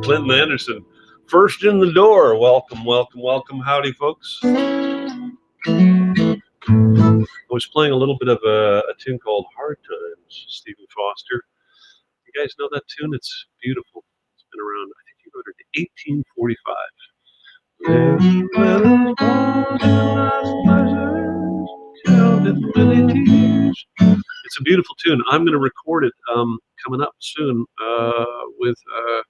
Clinton Anderson, first in the door. Welcome, welcome, welcome. Howdy, folks. I was playing a little bit of a tune called Hard Times, Stephen Foster. You guys know that tune? It's beautiful. It's been around, I think he wrote it in 1845. It's a beautiful tune. I'm going to record it coming up soon with a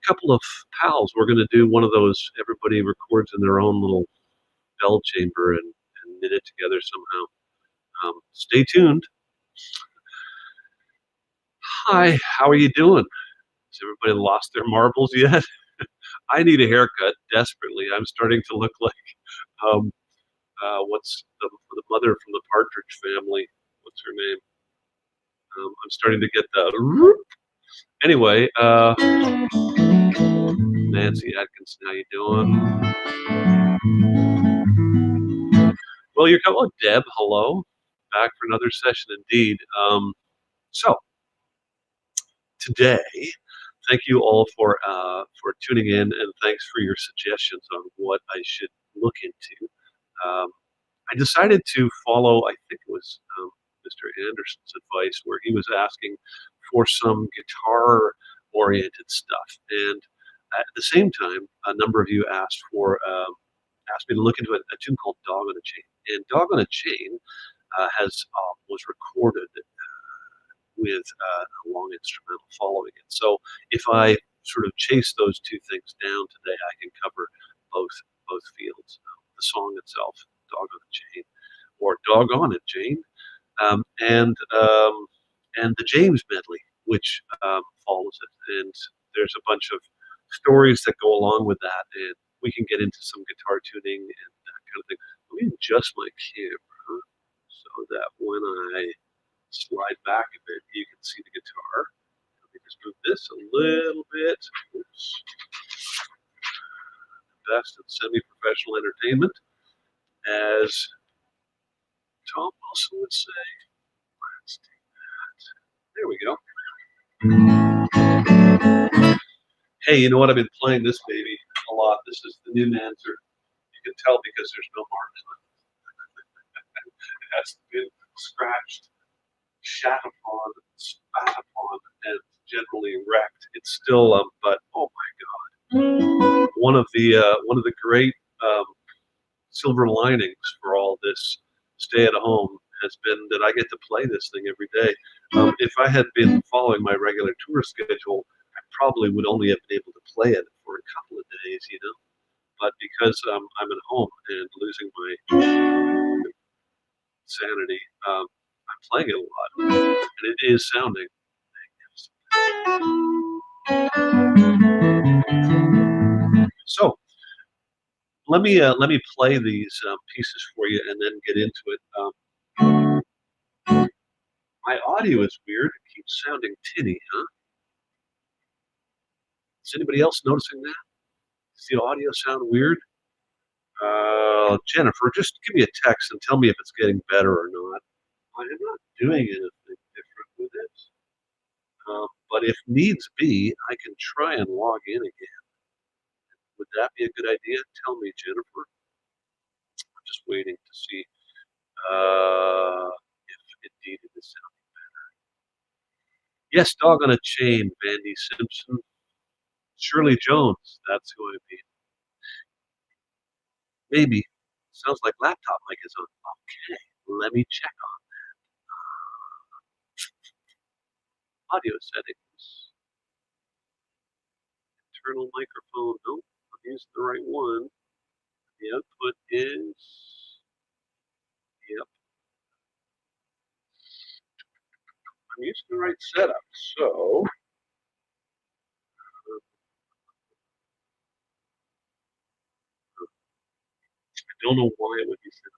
couple of pals. We're going to do one of those, everybody records in their own little bell chamber and knit it together somehow. Stay tuned. Hi, how are you doing? Has everybody lost their marbles yet? I need a haircut desperately. I'm starting to look like what's the mother from the Partridge Family? What's her name? I'm starting to get the. Anyway, Nancy Atkinson, how you doing? Well, you're coming. Oh, Deb, hello. Back for another session indeed. So today, thank you all for tuning in, and thanks for your suggestions on what I should look into. I decided to follow, I think it was Mr. Anderson's advice, where he was asking for some guitar-oriented stuff, and at the same time, a number of you asked me to look into a tune called "Dog on a Chain," and "Dog on a Chain" was recorded with a long instrumental following it. So if I sort of chase those two things down today, I can cover both fields. The song itself, "Dog on a Chain," or "Doggone It, Jane," and the James medley, which follows it. And there's a bunch of stories that go along with that, and we can get into some guitar tuning and that kind of thing. Let me adjust my camera so that when I slide back a bit, you can see the guitar. Let me just move this a little bit. Oops. Best of semi-professional entertainment, as Tom Wilson would say. Let's do that. There we go. Hey, you know what? I've been playing this baby a lot. This is the new Nancer. You can tell because there's no marks on it. It hasn't been scratched, shat upon, spat upon, and generally wrecked. It's still, but oh my God, one of the great silver linings for all this stay at home has been that I get to play this thing every day. If I had been following my regular tour schedule, I probably would only have been able to play it for a couple of days, you know. But because I'm at home and losing my sanity, I'm playing it a lot, and it is sounding magnificent. So let me play these pieces for you and then get into it. My audio is weird; it keeps sounding tinny, huh? Is anybody else noticing that? Does the audio sound weird? Jennifer, just give me a text and tell me if it's getting better or not. I am not doing anything different with it. But if needs be, I can try and log in again. Would that be a good idea? Tell me, Jennifer. I'm just waiting to see if indeed it is sounding better. Yes, Dog on a Chain, Vandy Simpson. Shirley Jones, that's who I mean. Maybe. Sounds like laptop mic is on. Okay, let me check on audio settings. Internal microphone. Nope, I'm using the right one. The output is. Yep, I'm using the right setup. So. I don't know why it would be set up.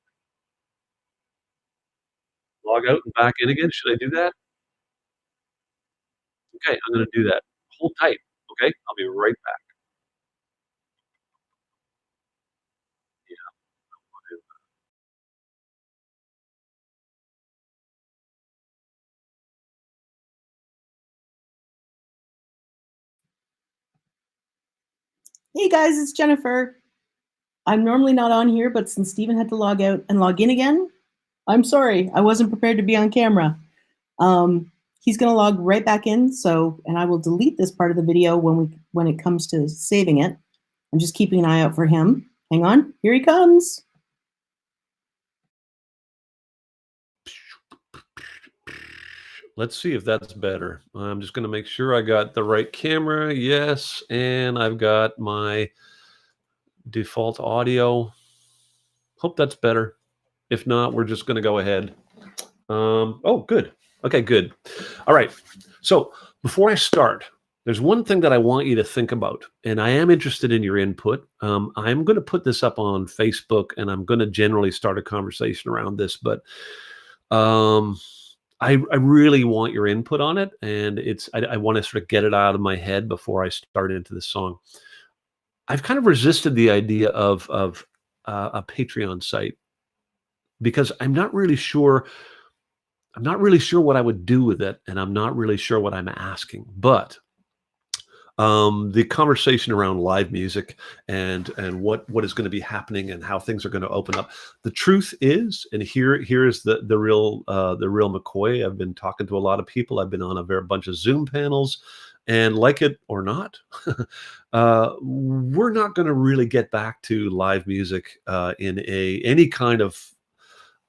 Log out and back in again. Should I do that? Okay, I'm going to do that. Hold tight. Okay, I'll be right back. Yeah. Hey guys, it's Jennifer. I'm normally not on here, but since Stephen had to log out and log in again, I'm sorry. I wasn't prepared to be on camera. He's going to log right back in, and I will delete this part of the video when it comes to saving it. I'm just keeping an eye out for him. Hang on, here he comes. Let's see if that's better. I'm just going to make sure I got the right camera. Yes, and I've got my default audio. Hope that's better. If not, we're just going to go ahead. Oh, good. Okay, good. All right. So before I start, there's one thing that I want you to think about, and I am interested in your input. I'm going to put this up on Facebook, and I'm going to generally start a conversation around this, but I really want your input on it, and I want to sort of get it out of my head before I start into the song. I've kind of resisted the idea of a Patreon site because I'm not really sure what I would do with it, and I'm not really sure what I'm asking. But the conversation around live music and what is going to be happening and how things are going to open up. The truth is, and here's the real McCoy. I've been talking to a lot of people. I've been on a bunch of Zoom panels, and like it or not, we're not going to really get back to live music in any kind of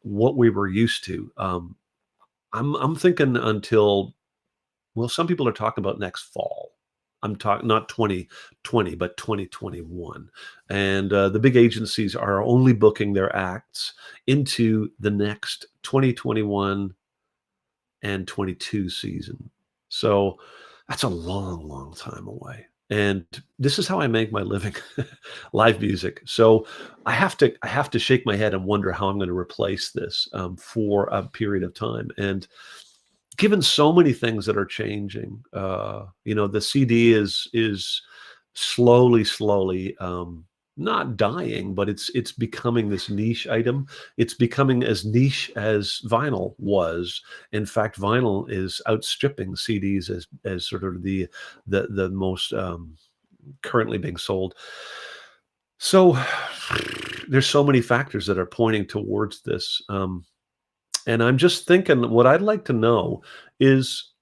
what we were used to. I'm thinking until, well, some people are talking about next fall. I'm talking not 2020, but 2021. And the big agencies are only booking their acts into the next 2021 and 22 season. So that's a long, long time away. And this is how I make my living, live music. So I have to shake my head and wonder how I'm going to replace this for a period of time. And given so many things that are changing, the CD is slowly not dying, but it's becoming this niche item. It's becoming as niche as vinyl was. In fact, vinyl is outstripping CDs as sort of the most currently being sold. So there's so many factors that are pointing towards this. And I'm just thinking, what I'd like to know is,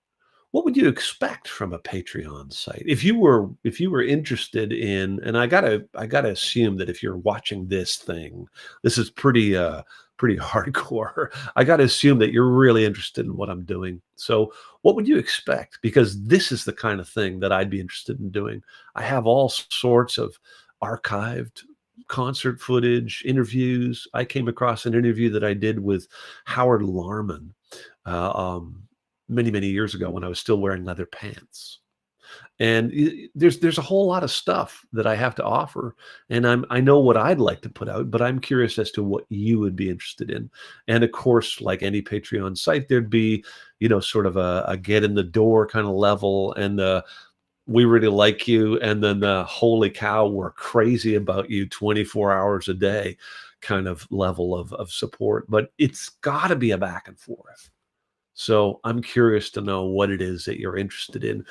what would you expect from a Patreon site if you were interested in? And I gotta assume that if you're watching this thing, this is pretty hardcore. I gotta assume that you're really interested in what I'm doing. So what would you expect? Because this is the kind of thing that I'd be interested in doing. I have all sorts of archived concert footage, interviews. I came across an interview that I did with Howard Larman uh, um, many years ago when I was still wearing leather pants. And there's a whole lot of stuff that I have to offer, and I know what I'd like to put out, but I'm curious as to what you would be interested in. And of course, like any Patreon site, there'd be sort of a get in the door kind of level, and the we really like you, and then the holy cow, we're crazy about you 24 hours a day kind of level of support. But it's got to be a back and forth. So I'm curious to know what it is that you're interested in.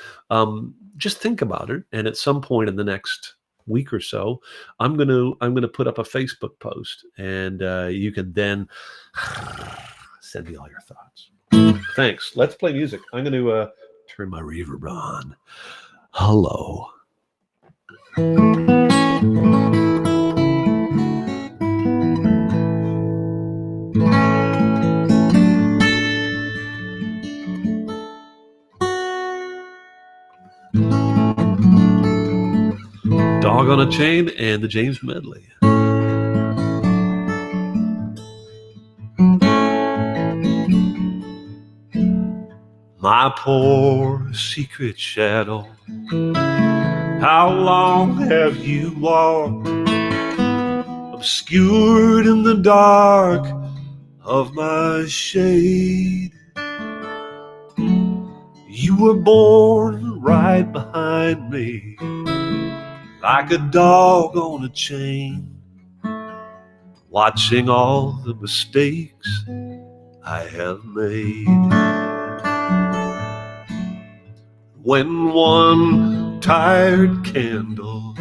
Just think about it, and at some point in the next week or so, I'm gonna put up a Facebook post, and you can then send me all your thoughts. Thanks. Let's play music. I'm going to turn my reverb on. Hello. Dog on a Chain and the James Medley. My poor secret shadow, how long have you walked, obscured in the dark of my shade? You were born right behind me, like a dog on a chain, watching all the mistakes I have made. When one tired candle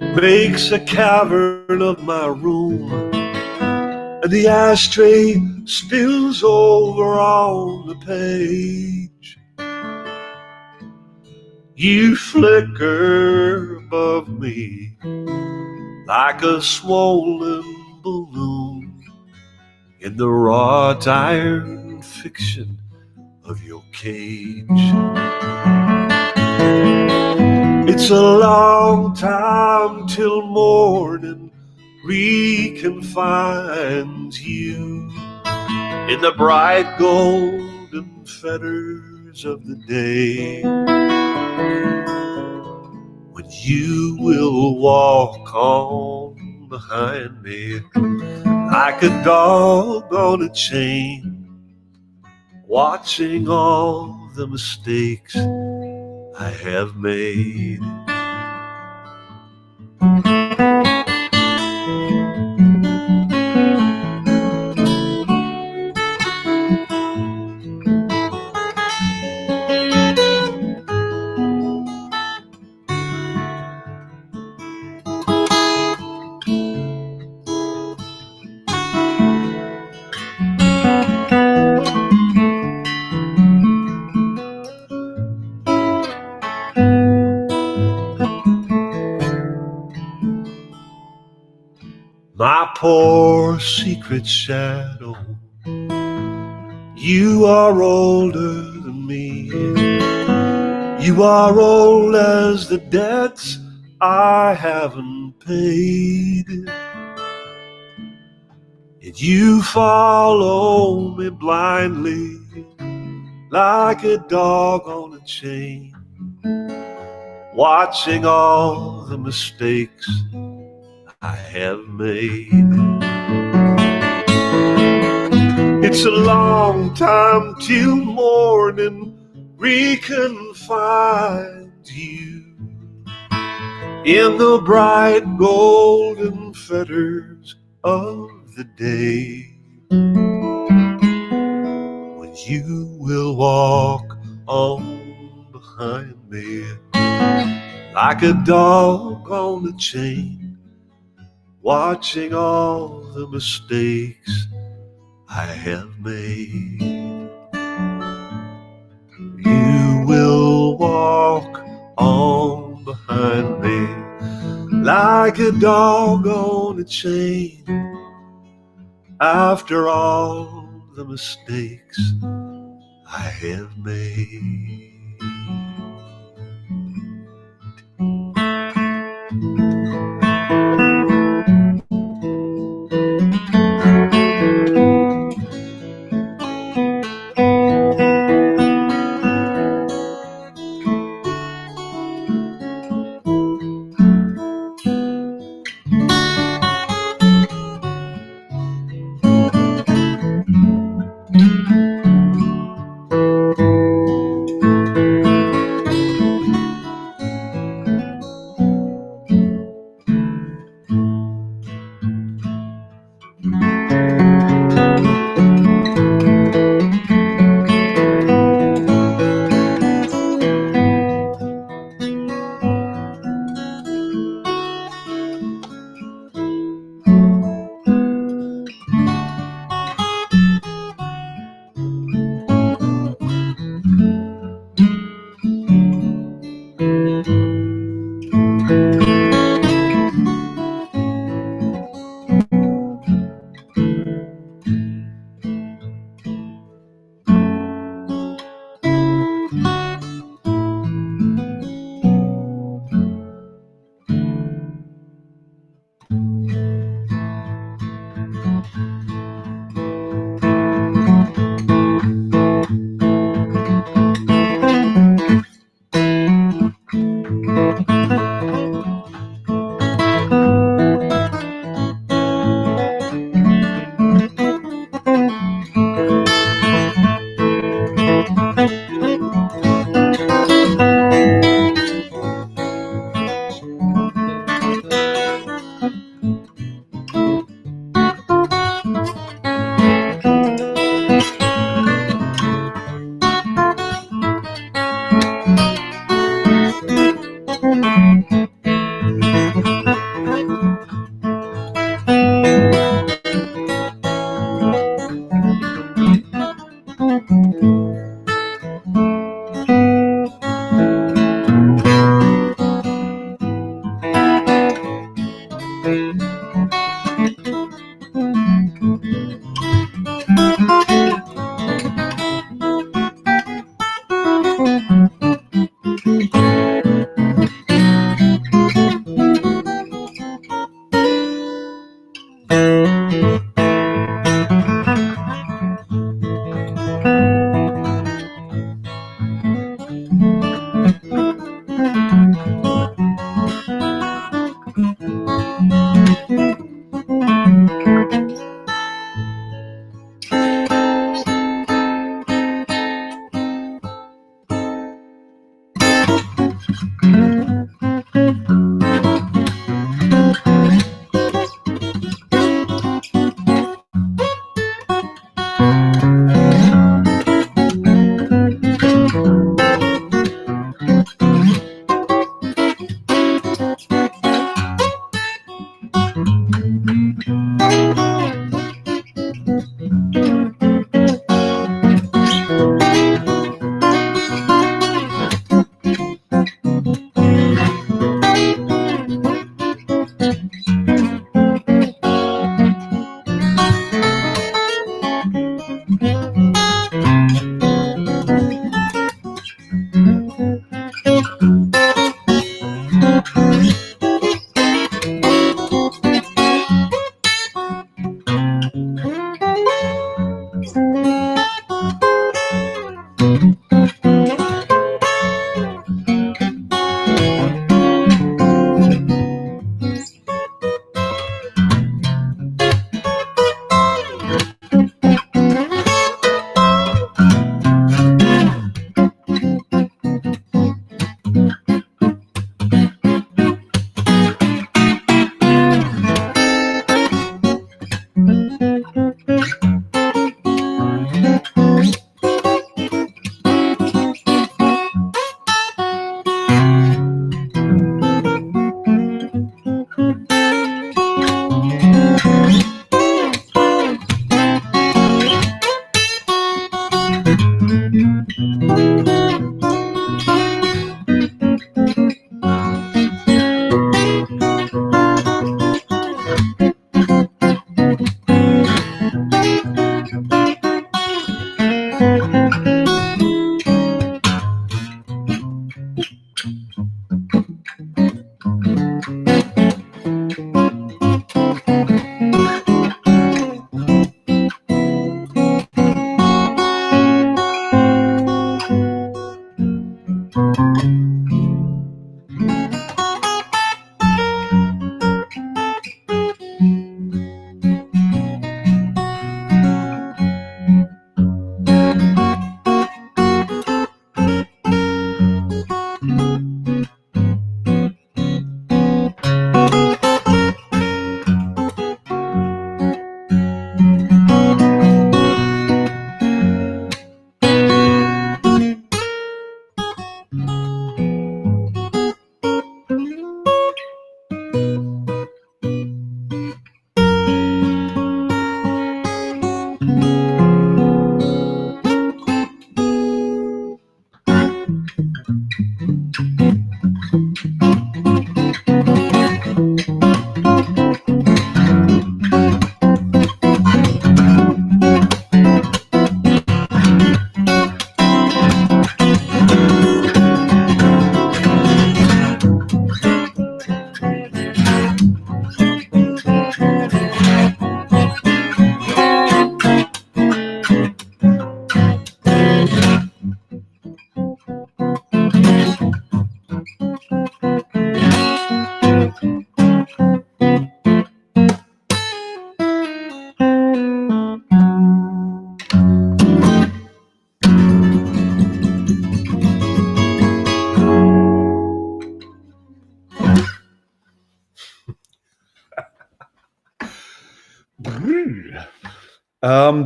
makes a cavern of my room, and the ashtray spills over on the page. You flicker above me like a swollen balloon in the wrought iron fiction of your cage. It's a long time till morning reconfines you in the bright golden fetters of the day, when you will walk on behind me like a dog on a chain, watching all the mistakes I have made. My poor secret shadow, you are older than me. You are old as the debts I haven't paid. Yet you follow me blindly like a dog on a chain, watching all the mistakes I have made. It's a long time till morning reconfines you in the bright golden fetters of the day, when you will walk on behind me like a dog on a chain, watching all the mistakes I have made. You will walk on behind me like a dog on a chain, after all the mistakes I have made.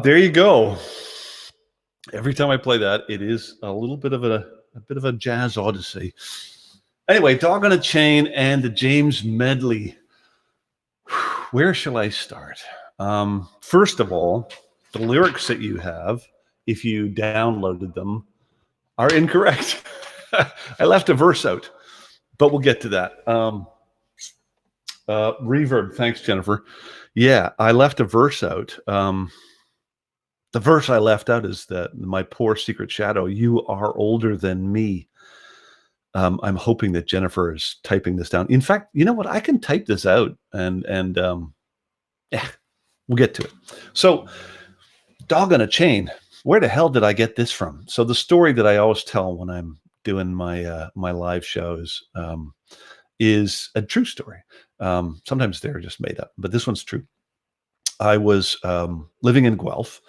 There you go. Every time I play that, it is a little bit of a jazz odyssey. Anyway, Dog on a Chain and the James Medley. Where shall I start? First of all, the lyrics that you have, if you downloaded them, are incorrect. I left a verse out, but we'll get to that. Reverb, thanks, Jennifer. Yeah, I left a verse out. The The verse I left out is that my poor secret shadow, you are older than me. I'm hoping that Jennifer is typing this down. In fact, you know what? I can type this out and yeah, we'll get to it. So, dog on a chain. Where the hell did I get this from? So the story that I always tell when I'm doing my live shows is a true story. Sometimes they're just made up, but this one's true. I was living in Guelph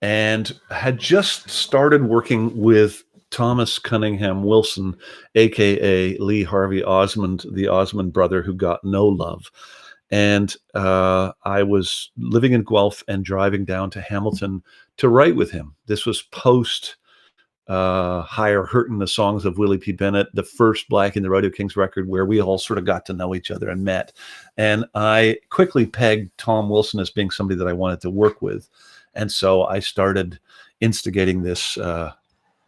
and had just started working with Thomas Cunningham Wilson, aka Lee Harvey Osmond, the Osmond brother who got no love. And I was living in Guelph and driving down to Hamilton to write with him. This was post Higher Hurtin' the Songs of Willie P. Bennett, the first Black in the Rodeo Kings record where we all sort of got to know each other and met. And I quickly pegged Tom Wilson as being somebody that I wanted to work with. And so I started instigating this,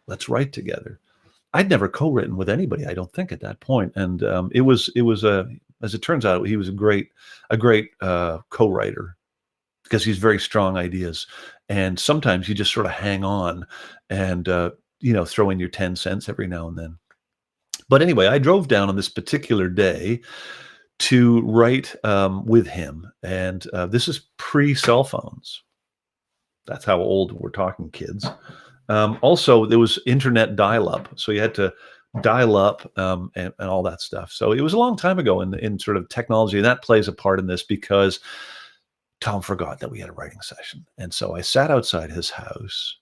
let's write together. I'd never co-written with anybody, I don't think, at that point. And it was as it turns out, he was a great co-writer because he's very strong ideas. And sometimes you just sort of hang on and throw in your 10 cents every now and then. But anyway, I drove down on this particular day to write with him, and this is pre-cell phones. That's how old we're talking, kids. Also, there was internet dial-up, so you had to dial up and all that stuff. So it was a long time ago in sort of technology, and that plays a part in this because Tom forgot that we had a writing session. And so I sat outside his house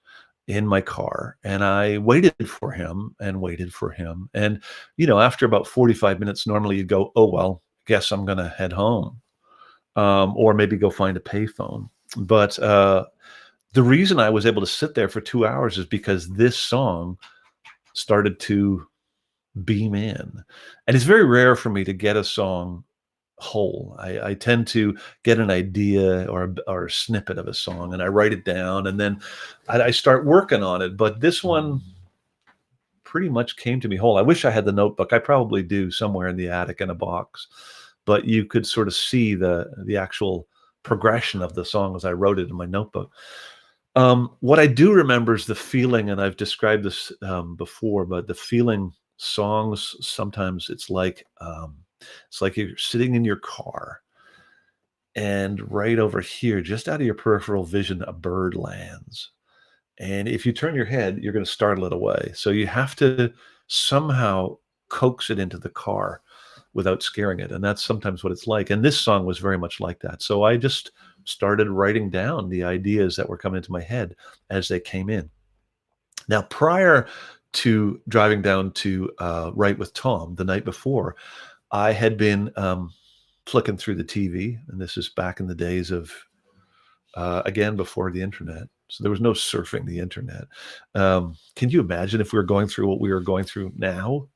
in my car and I waited for him and waited for him. And, after about 45 minutes, normally you'd go, oh, well, guess I'm going to head home or maybe go find a payphone. But the reason I was able to sit there for 2 hours is because this song started to beam in. And it's very rare for me to get a song whole. I tend to get an idea or a snippet of a song and I write it down and then I start working on it. But this one pretty much came to me whole. I wish I had the notebook. I probably do somewhere in the attic in a box, but you could sort of see the actual progression of the song as I wrote it in my notebook. What I do remember is the feeling, and I've described this before, but the feeling songs, sometimes it's like you're sitting in your car and right over here, just out of your peripheral vision, a bird lands. And if you turn your head, you're going to startle it away. So you have to somehow coax it into the car without scaring it. And that's sometimes what it's like. And this song was very much like that. So I just started writing down the ideas that were coming into my head as they came in. Now, prior to driving down to write with Tom the night before, I had been flicking through the TV, and this is back in the days of, again, before the internet. So there was no surfing the internet. Can you imagine if we were going through what we were going through now?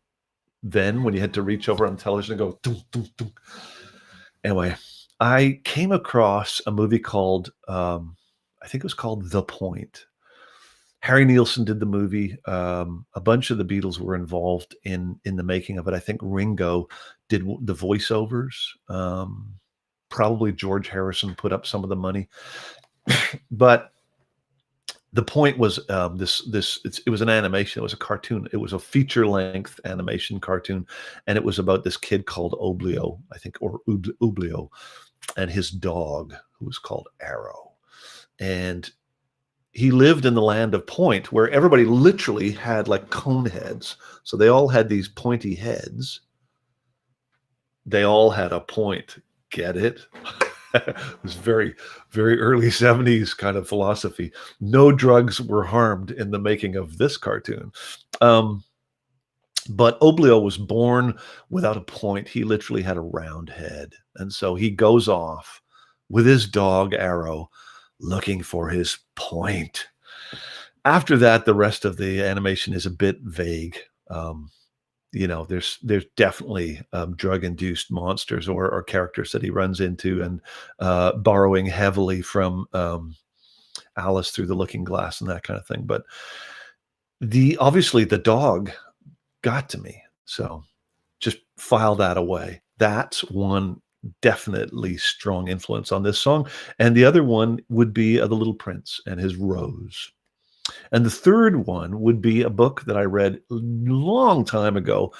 Then when you had to reach over on television and go, dum, dum, dum. Anyway, I came across a movie called, I think it was called The Point. Harry Nilsson did the movie. A bunch of the Beatles were involved in the making of it. I think Ringo did the voiceovers. Probably George Harrison put up some of the money. But the point was it was an animation. It was a cartoon. It was a feature-length animation cartoon, and it was about this kid called Oblio, I think, or Oblio, and his dog who was called Arrow. And he lived in the land of Point, where everybody literally had like cone heads. So they all had these pointy heads. They all had a point. Get it? It was very, very early 70s kind of philosophy. No drugs were harmed in the making of this cartoon. But Oblio was born without a point. He literally had a round head. And so he goes off with his dog Arrow looking for his point. After that, the rest of the animation is a bit vague. There's definitely drug-induced monsters or characters that he runs into, and borrowing heavily from Alice Through the Looking Glass and that kind of thing. But obviously the dog got to me, so just file that away. That's one definitely strong influence on this song. And the other one would be The Little Prince and his Rose. And the third one would be a book that I read a long time ago,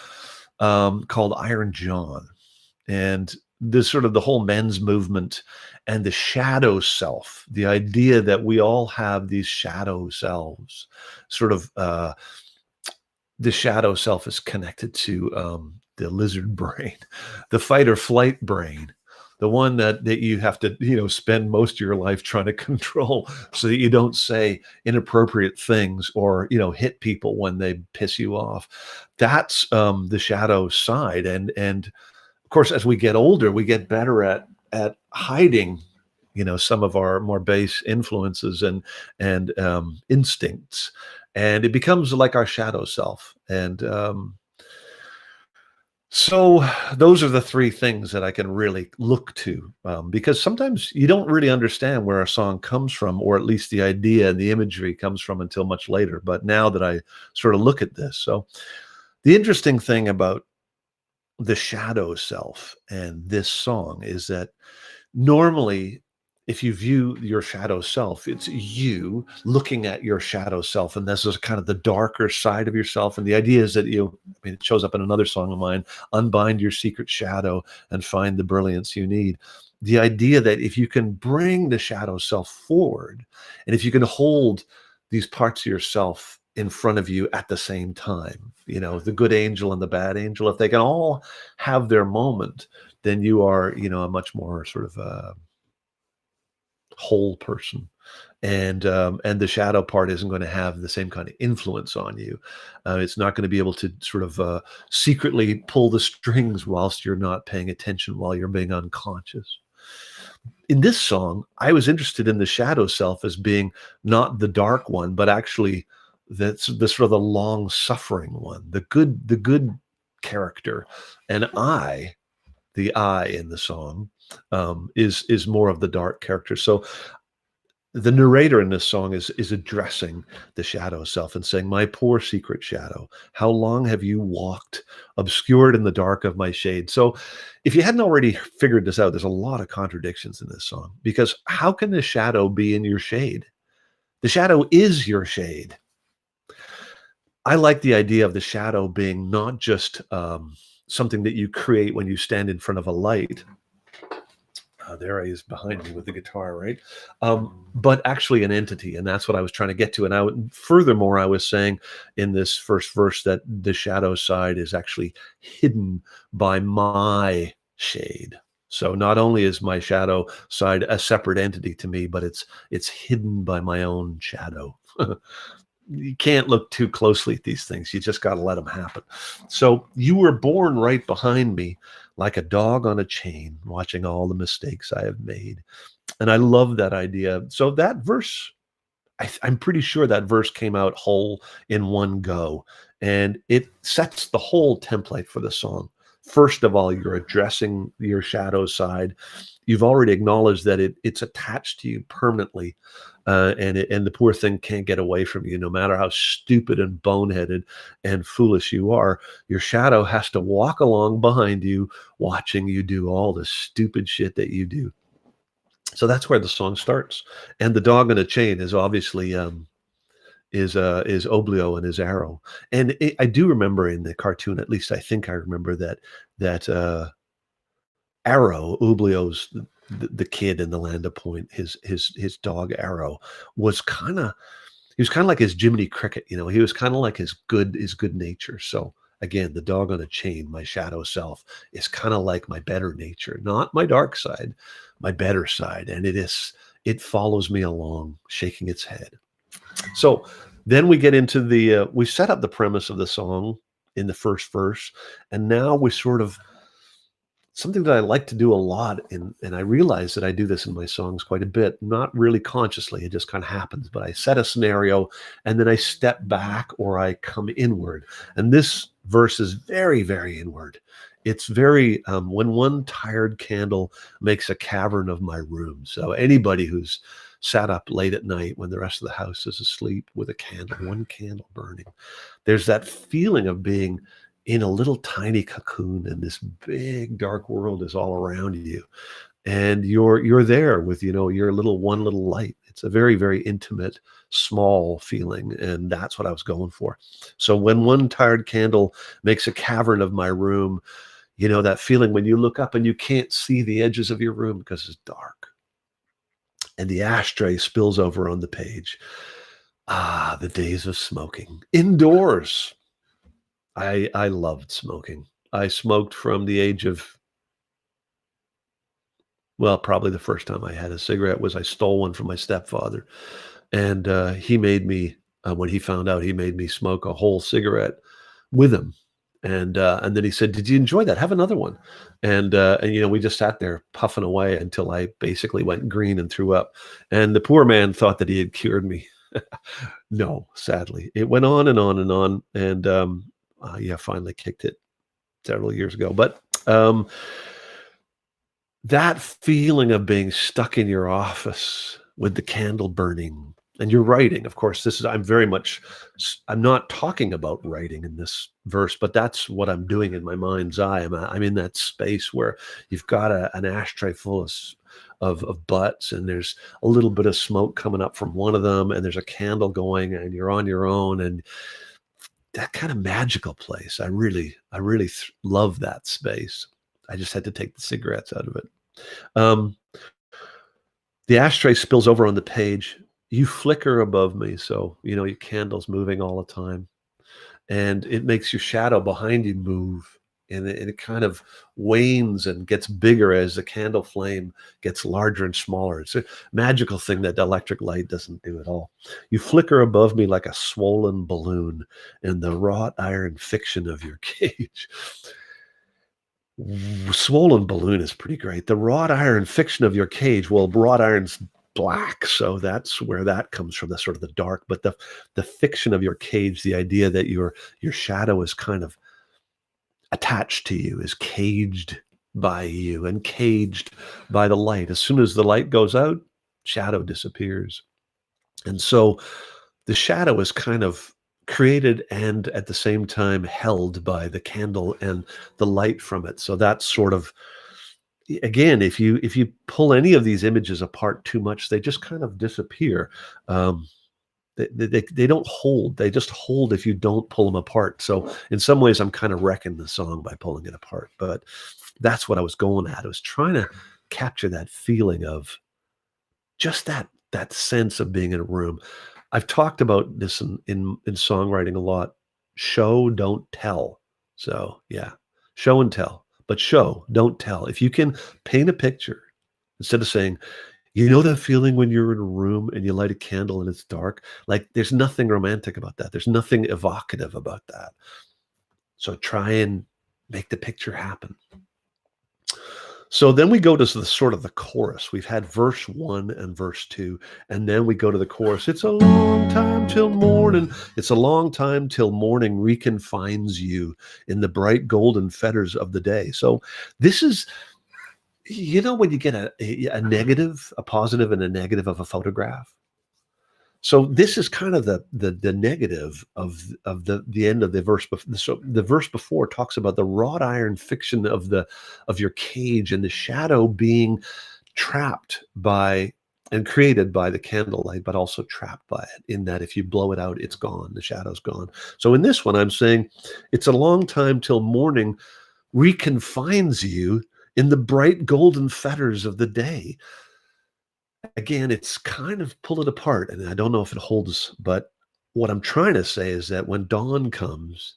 called Iron John. And this sort of the whole men's movement and the shadow self, the idea that we all have these shadow selves, sort of the shadow self is connected to the lizard brain, the fight or flight brain, the one that you have to spend most of your life trying to control so that you don't say inappropriate things or hit people when they piss you off. That's the shadow side, and of course, as we get older, we get better at hiding some of our more base influences and instincts, and it becomes like our shadow self. And so those are the three things that I can really look to, because sometimes you don't really understand where a song comes from, or at least the idea and the imagery comes from, until much later. But now that I sort of look at this, so the interesting thing about the shadow self and this song is that normally, if you view your shadow self, it's you looking at your shadow self, and this is kind of the darker side of yourself. And the idea is that it shows up in another song of mine, unbind your secret shadow and find the brilliance you need. The idea that if you can bring the shadow self forward, and if you can hold these parts of yourself in front of you at the same time, the good angel and the bad angel, if they can all have their moment, then you are, a much more sort of whole person. And the shadow part isn't going to have the same kind of influence on you. It's not going to be able to sort of secretly pull the strings whilst you're not paying attention, while you're being unconscious. In this song, I was interested in the shadow self as being not the dark one, but actually that's the sort of the long suffering one, the good character. And the I in the song, is more of the dark character. So the narrator in this song is addressing the shadow self and saying, "My poor secret shadow, how long have you walked obscured in the dark of my shade?" So if you hadn't already figured this out, there's a lot of contradictions in this song, because how can the shadow be in your shade? The shadow is your shade. I like the idea of the shadow being not just something that you create when you stand in front of a light. There he is behind me with the guitar, right? But actually an entity, and that's what I was trying to get to. And furthermore, I was saying in this first verse that the shadow side is actually hidden by my shade. So not only is my shadow side a separate entity to me, but it's hidden by my own shadow. You can't look too closely at these things. You just got to let them happen. So you were born right behind me, like a dog on a chain, watching all the mistakes I have made. And I love that idea. So that verse, I'm pretty sure that verse came out whole in one go, and it sets the whole template for the song. First of all, you're addressing your shadow side. You've already acknowledged that it's attached to you permanently, and the poor thing can't get away from you, no matter how stupid and boneheaded and foolish you are. Your shadow has to walk along behind you, watching you do all the stupid shit that you do. So that's where the song starts. And the dog on a chain is obviously is Oblio and his arrow. And I do remember in the cartoon, at least I think I remember that Arrow, Oblio's the kid in the Land of Point, his dog Arrow was kind of he was kind of like his Jiminy Cricket, he was kind of like his good nature. So again, the dog on a chain, my shadow self, is kind of like my better nature, not my dark side, my better side. And it follows me along, shaking its head. So then we get into we set up the premise of the song in the first verse, and now we sort of something that I like to do a lot, and I realize that I do this in my songs quite a bit, not really consciously, it just kind of happens, but I set a scenario and then I step back or I come inward. And this verse is very, very inward. It's very, when one tired candle makes a cavern of my room. So anybody who's sat up late at night when the rest of the house is asleep with one candle burning, there's that feeling of being in a little tiny cocoon, and this big dark world is all around you, and you're there with, your one little light. It's a very, very intimate, small feeling, and that's what I was going for. So when one tired candle makes a cavern of my room, that feeling when you look up and you can't see the edges of your room because it's dark, and the ashtray spills over on the page. Ah, the days of smoking indoors. I loved smoking. I smoked from the age of, well, probably the first time I had a cigarette was I stole one from my stepfather, and he made me, when he found out, he made me smoke a whole cigarette with him, and then he said, "Did you enjoy that? Have another one." And we just sat there puffing away until I basically went green and threw up. And the poor man thought that he had cured me. No, sadly, it went on and on and on, and yeah, finally kicked it several years ago. But that feeling of being stuck in your office with the candle burning and you're writing, of course, I'm not talking about writing in this verse, but that's what I'm doing in my mind's eye. I'm in that space where you've got an ashtray full of butts, and there's a little bit of smoke coming up from one of them, and there's a candle going, and you're on your own, and that kind of magical place. I really love that space. I just had to take the cigarettes out of it. Um, the ashtray spills over on the page. You flicker above me, so your candle's moving all the time, and it makes your shadow behind you move, and it kind of wanes and gets bigger as the candle flame gets larger and smaller. It's a magical thing that electric light doesn't do at all. You flicker above me like a swollen balloon in the wrought iron fiction of your cage. Swollen balloon is pretty great. The wrought iron fiction of your cage, well, wrought iron's black, so that's where that comes from, the sort of the dark. But the fiction of your cage, the idea that your shadow is kind of attached to you, is caged by you and caged by the light. As soon as the light goes out, shadow disappears. And so the shadow is kind of created and at the same time held by the candle and the light from it. So that's sort of, again, if you pull any of these images apart too much, they just kind of disappear. They don't hold. They just hold if you don't pull them apart. So in some ways, I'm kind of wrecking the song by pulling it apart. But that's what I was going at. I was trying to capture that feeling of just that sense of being in a room. I've talked about this in songwriting a lot. Show, don't tell. So yeah, show and tell, but show, don't tell. If you can paint a picture instead of saying, that feeling when you're in a room and you light a candle and it's dark, like there's nothing romantic about that. There's nothing evocative about that. So try and make the picture happen. So then we go to the sort of the chorus. We've had verse 1 and verse 2, and then we go to the chorus. It's a long time till morning. It's a long time till morning reconfines you in the bright golden fetters of the day. So this is, when you get a negative, a positive and a negative of a photograph. So this is kind of the negative of the end of the verse. So the verse before talks about the wrought iron fiction of your cage and the shadow being trapped by and created by the candlelight, but also trapped by it, in that if you blow it out, it's gone. The shadow's gone. So in this one, I'm saying it's a long time till morning reconfines you in the bright golden fetters of the day. Again, it's kind of pull it apart, and I don't know if it holds, but what I'm trying to say is that when dawn comes,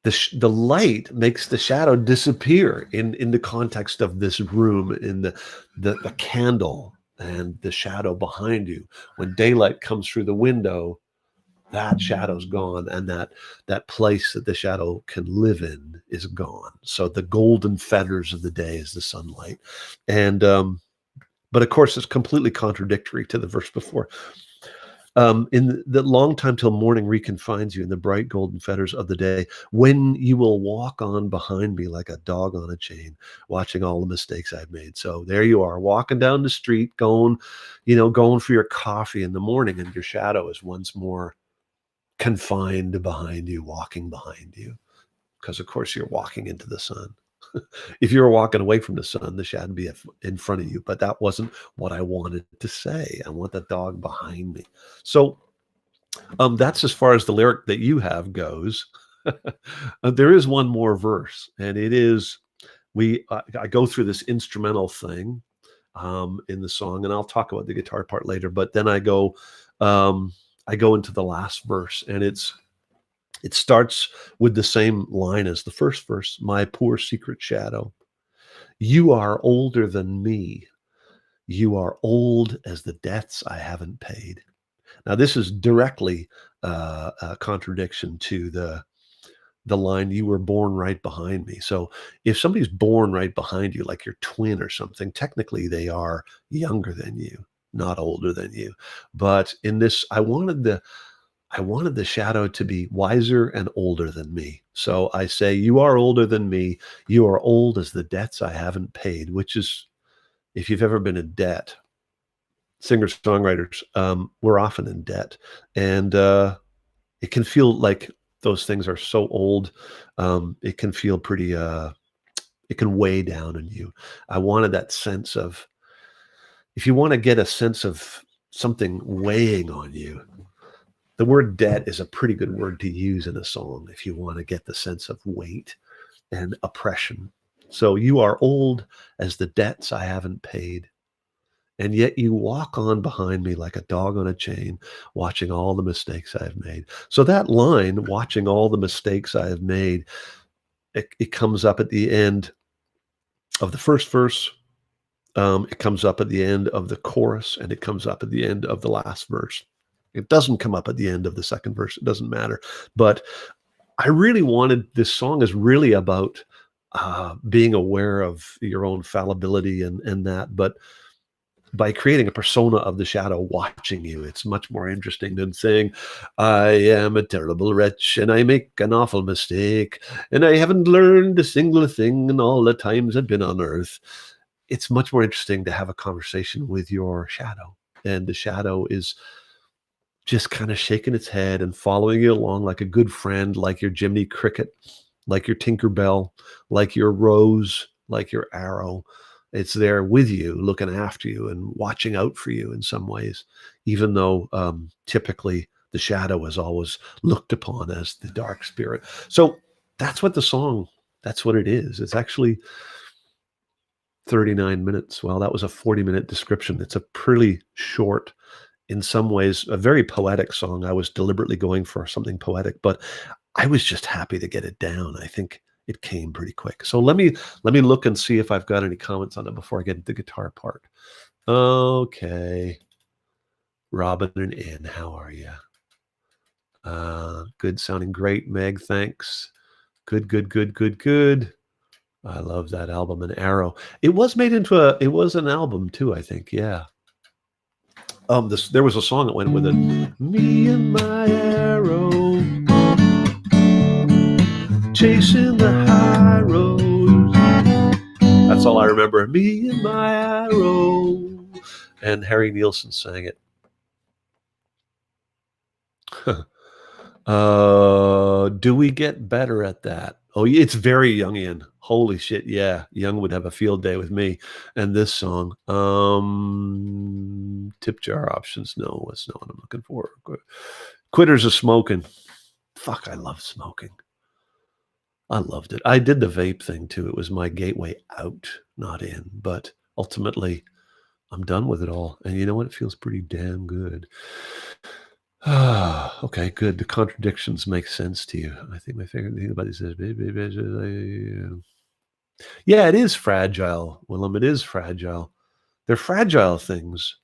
the light makes the shadow disappear in the context of this room, in the candle and the shadow behind you. When daylight comes through the window, that shadow's gone, and that place that the shadow can live in is gone. So the golden fetters of the day is the sunlight, and but of course, it's completely contradictory to the verse before. In the long time till morning reconfines you in the bright golden fetters of the day, when you will walk on behind me like a dog on a chain, watching all the mistakes I've made. So there you are, walking down the street, going for your coffee in the morning, and your shadow is once more confined behind you, walking behind you. because of course you're walking into the sun. If you were walking away from the sun, the shadow would be in front of you. But that wasn't what I wanted to say. I want the dog behind me. So that's as far as the lyric that you have goes. There is one more verse, and it is I go through this instrumental thing in the song, and I'll talk about the guitar part later. But then I go into the last verse, and it starts with the same line as the first verse. My poor secret shadow, you are older than me. You are old as the debts I haven't paid. Now, this is directly a contradiction to the line, you were born right behind me. So if somebody's born right behind you, like your twin or something, technically they are younger than you, not older than you. But in this, I wanted the shadow to be wiser and older than me. So I say, you are older than me. You are old as the debts I haven't paid, which is, if you've ever been in debt, singer-songwriters, we're often in debt. And it can feel like those things are so old. It can feel pretty, it can weigh down on you. I wanted that sense of, if you want to get a sense of something weighing on you, the word debt is a pretty good word to use in a song if you want to get the sense of weight and oppression. So you are old as the debts I haven't paid, and yet you walk on behind me like a dog on a chain, watching all the mistakes I've made. So that line, watching all the mistakes I have made, it comes up at the end of the first verse. It comes up at the end of the chorus, and it comes up at the end of the last verse. It doesn't come up at the end of the second verse. It doesn't matter. But I really wanted, this song is really about being aware of your own fallibility and that. But by creating a persona of the shadow watching you, it's much more interesting than saying, I am a terrible wretch and I make an awful mistake and I haven't learned a single thing in all the times I've been on earth. It's much more interesting to have a conversation with your shadow. And the shadow is just kind of shaking its head and following you along like a good friend, like your Jiminy Cricket, like your Tinkerbell, like your Rose, like your Arrow. It's there with you, looking after you and watching out for you in some ways, even though typically the shadow is always looked upon as the dark spirit. So that's what the song, that's what it is. It's actually 39 minutes. Well, that was a 40-minute description. It's a pretty short, in some ways, a very poetic song. I was deliberately going for something poetic, but I was just happy to get it down. I think it came pretty quick. So let me look and see if I've got any comments on it before I get into the guitar part. Okay. Robin and Ann, how are you? Good, sounding great. Meg, thanks. Good. I love that album, An Arrow. It was made into it was an album too, I think. Yeah. There was a song that went with it. Me and my arrow, chasing the high road. That's all I remember. Me and my arrow. And Harry Nilsson sang it. Do we get better at that? Oh, it's very Jungian. Holy shit, yeah. Jung would have a field day with me. And this song, tip jar options. No, that's not what I'm looking for. Quitters of smoking. Fuck, I love smoking. I loved it. I did the vape thing too. It was my gateway out, not in. But ultimately, I'm done with it all. And you know what? It feels pretty damn good. Okay, good. The contradictions make sense to you. I think my favorite thing about this is, yeah, it is fragile, Willem. It is fragile. They're fragile things.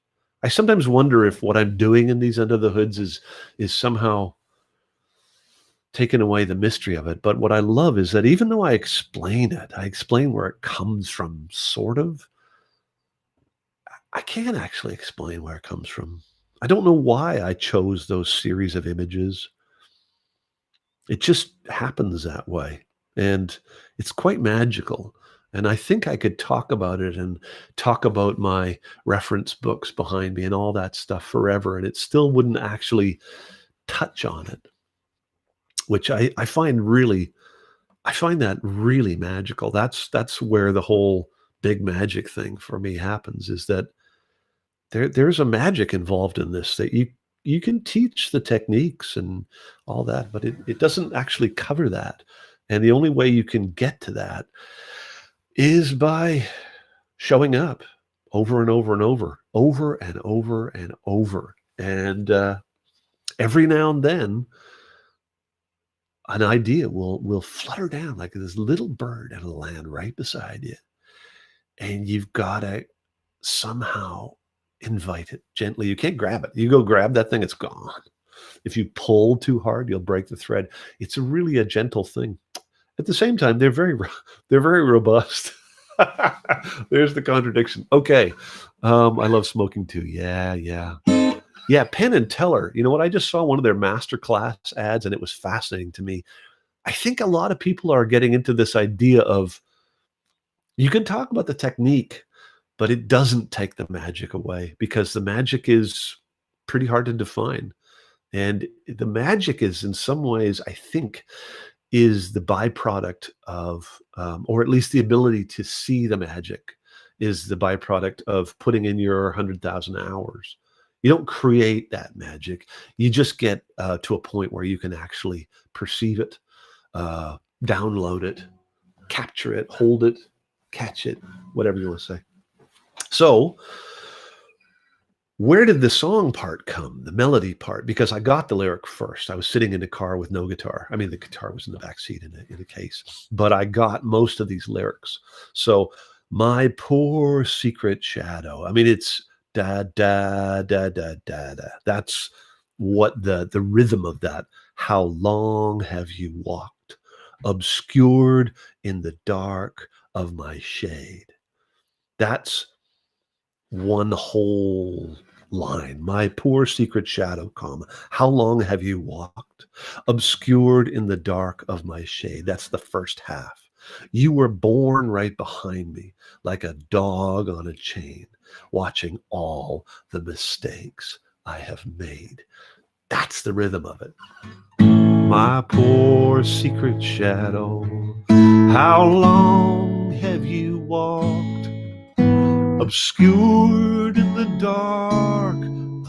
I sometimes wonder if what I'm doing in these Under the Hoods is somehow taken away the mystery of it. But what I love is that even though I explain it, I explain where it comes from, sort of, I can't actually explain where it comes from. I don't know why I chose those series of images. It just happens that way. And it's quite magical. And I think I could talk about it and talk about my reference books behind me and all that stuff forever. And it still wouldn't actually touch on it, which I find really I find that really magical. That's where the whole big magic thing for me happens, is that there's a magic involved in this, that you can teach the techniques and all that, but it doesn't actually cover that. And the only way you can get to that is by showing up over and over and over and over and over. And every now and then, an idea will flutter down like this little bird, and it'll land right beside you. And you've got to somehow invite it gently. You can't grab it. You go grab that thing, it's gone. If you pull too hard, you'll break the thread. It's really a gentle thing. At the same time, they're very robust. There's the contradiction. Okay. I love smoking too. Yeah. Penn and Teller. You know what? I just saw one of their masterclass ads, and it was fascinating to me. I think a lot of people are getting into this idea of, you can talk about the technique, but it doesn't take the magic away, because the magic is pretty hard to define. And the magic is, in some ways, I think, is the byproduct of, or at least the ability to see the magic is the byproduct of putting in your 100,000 hours. You don't create that magic. You just get to a point where you can actually perceive it, download it, capture it, hold it, catch it, whatever you want to say. So where did the song part come, the melody part? Because I got the lyric first. I was sitting in the car with no guitar. I mean, the guitar was in the back seat in a case, but I got most of these lyrics. So my poor secret shadow. I mean, it's da da da da da da. That's what the rhythm of that. How long have you walked, obscured in the dark of my shade? That's one whole line. My poor secret shadow, comma, how long have you walked, obscured in the dark of my shade? That's the first half. You were born right behind me, like a dog on a chain, watching all the mistakes I have made. That's the rhythm of it. My poor secret shadow, how long have you walked, obscured in the dark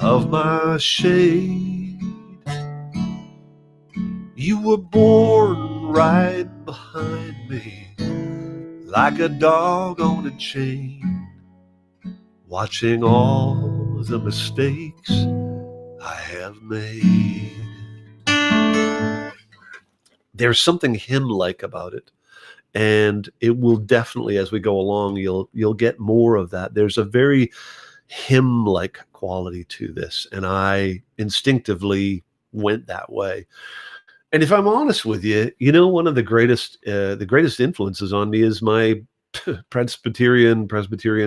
of my shade? You were born right behind me, like a dog on a chain, watching all the mistakes I have made. There's something hymn-like about it. And it will definitely, as we go along, you'll get more of that. There's a very hymn-like quality to this, and I instinctively went that way. And if I'm honest with you, you know, one of the greatest influences on me is my Presbyterian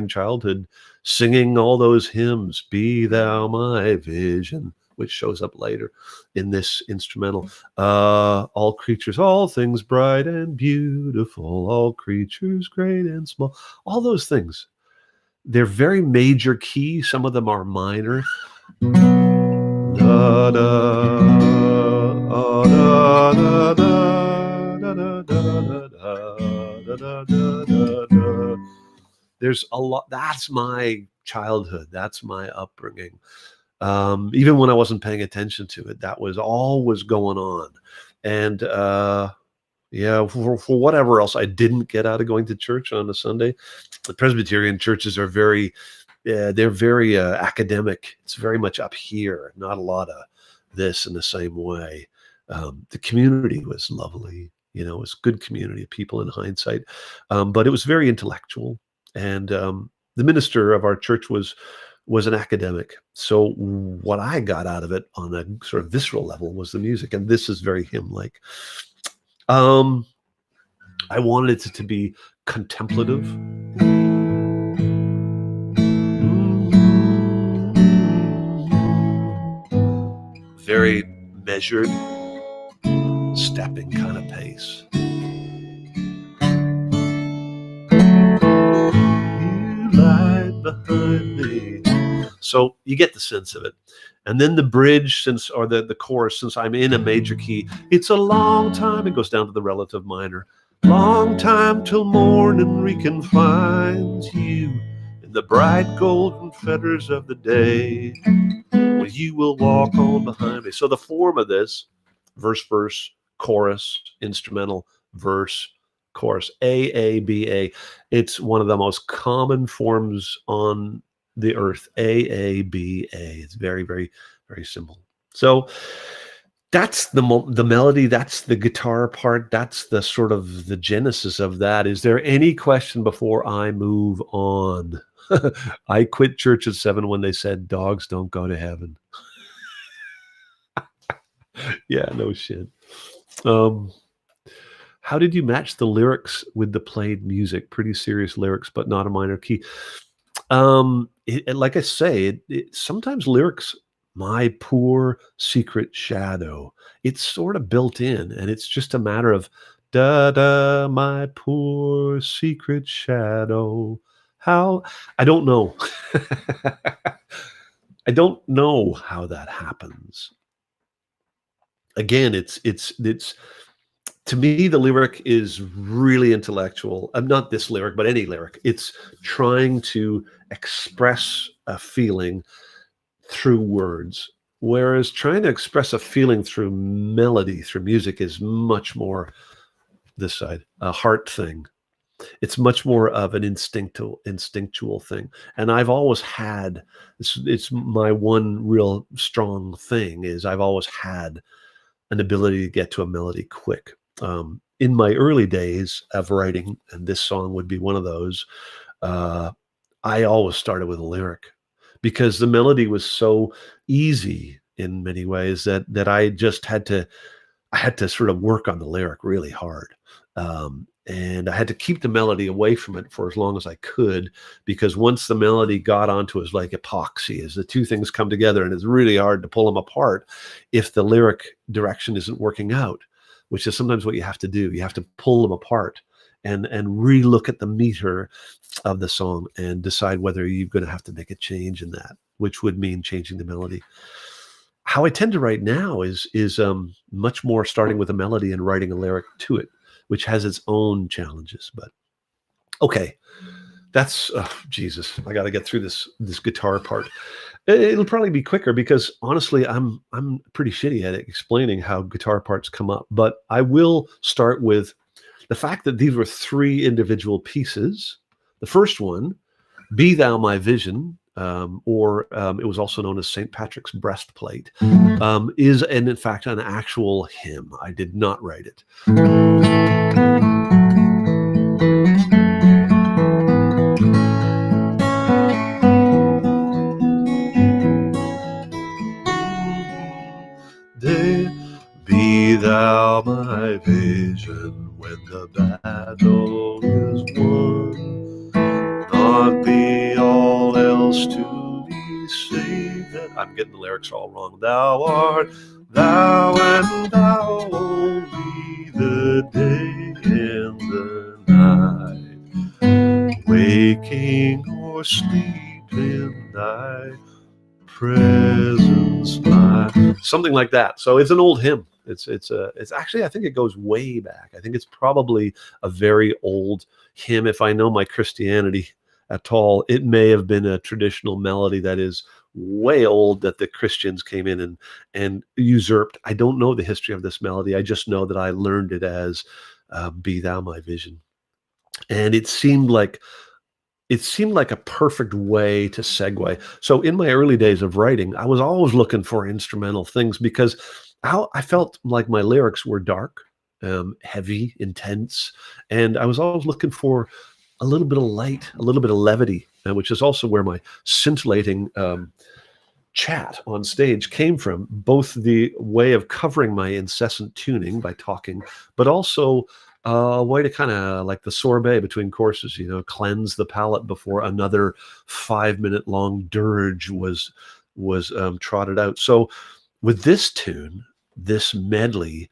childhood, singing all those hymns. Be thou my vision, which shows up later in this instrumental. All creatures, all things bright and beautiful, all creatures great and small. All those things. They're very major key. Some of them are minor. Da, da, da, da, da, da, da, da, da, da, da, da. There's a lot. That's my childhood. That's my upbringing. Even when I wasn't paying attention to it, that was always going on. And for whatever else I didn't get out of going to church on a Sunday, the Presbyterian churches are they're very academic. It's very much up here, not a lot of this in the same way. The community was lovely. You know, it was good community of people in hindsight, but it was very intellectual. And the minister of our church was an academic. So what I got out of it on a sort of visceral level was the music. And this is very hymn-like. I wanted it to be contemplative. Very measured, stepping kind of pace. You lied behind me, So you get the sense of it. And then the bridge, or the chorus, since I'm in a major key, it's a long time. It goes down to the relative minor. Long time till morning reconfines you in the bright golden fetters of the day, when you will walk on behind me. So the form of this, verse, chorus, instrumental, verse, chorus, A, B, A. It's one of the most common forms on the earth, A, B, A. It's very, very, very simple. So that's the melody, that's the guitar part, that's the sort of the genesis of that. Is there any question before I move on? I quit church at 7 when they said dogs don't go to heaven. Yeah, no shit. How did you match the lyrics with the played music? Pretty serious lyrics, but not a minor key. Like I say, sometimes lyrics, my poor secret shadow, it's sort of built in, and it's just a matter of da da, my poor secret shadow. How? I don't know. I don't know how that happens. Again, it's to me, the lyric is really intellectual. Not this lyric, but any lyric. It's trying to express a feeling through words, whereas trying to express a feeling through melody, through music, is much more this side, a heart thing. It's much more of an instinctual thing. And I've always had, it's my one real strong thing, is I've always had an ability to get to a melody quick. In my early days of writing, and this song would be one of those, I always started with a lyric, because the melody was so easy in many ways that I just had to sort of work on the lyric really hard. And I had to keep the melody away from it for as long as I could, because once the melody got onto us, like epoxy, as the two things come together, and it's really hard to pull them apart if the lyric direction isn't working out, which is sometimes what you have to do. You have to pull them apart and re-look at the meter of the song and decide whether you're going to have to make a change in that, which would mean changing the melody. How I tend to write now is much more starting with a melody and writing a lyric to it, which has its own challenges. But okay, that's Jesus. I got to get through this guitar part. It'll probably be quicker, because honestly, I'm pretty shitty at explaining how guitar parts come up. But I will start with the fact that these were 3 individual pieces. The first one, "Be Thou My Vision," or it was also known as St. Patrick's Breastplate, is in fact an actual hymn. I did not write it. Be thou my vision when the battle is won, not be all else to be saved. I'm getting the lyrics all wrong. Thou art thou, and thou only, the day and the night, waking or sleeping, thy presence mine. Something like that. So it's an old hymn. It's actually, I think it goes way back. I think it's probably a very old hymn. If I know my Christianity at all, it may have been a traditional melody that is way old, that the Christians came in and usurped. I don't know the history of this melody. I just know that I learned it as "Be Thou My Vision," and it seemed like a perfect way to segue. So in my early days of writing, I was always looking for instrumental things, because I felt like my lyrics were dark, heavy, intense, and I was always looking for a little bit of light, a little bit of levity, which is also where my scintillating chat on stage came from, both the way of covering my incessant tuning by talking, but also a way to kind of, like the sorbet between courses, cleanse the palate before another 5-minute long dirge was trotted out. So with this tune, this medley,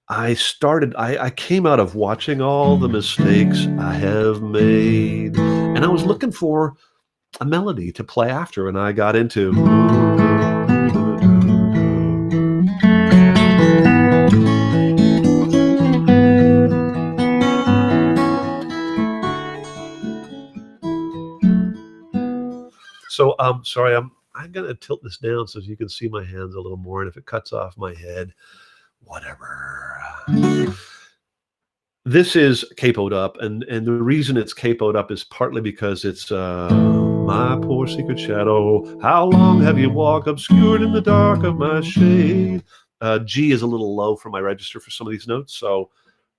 I came out of watching all the mistakes I have made, and I was looking for a melody to play after, and I got into. So, sorry, I'm gonna tilt this down so you can see my hands a little more, and if it cuts off my head, whatever. This is capoed up, and the reason it's capoed up is partly because it's my poor secret shadow. How long have you walked obscured in the dark of my shade? G is a little low for my register for some of these notes, so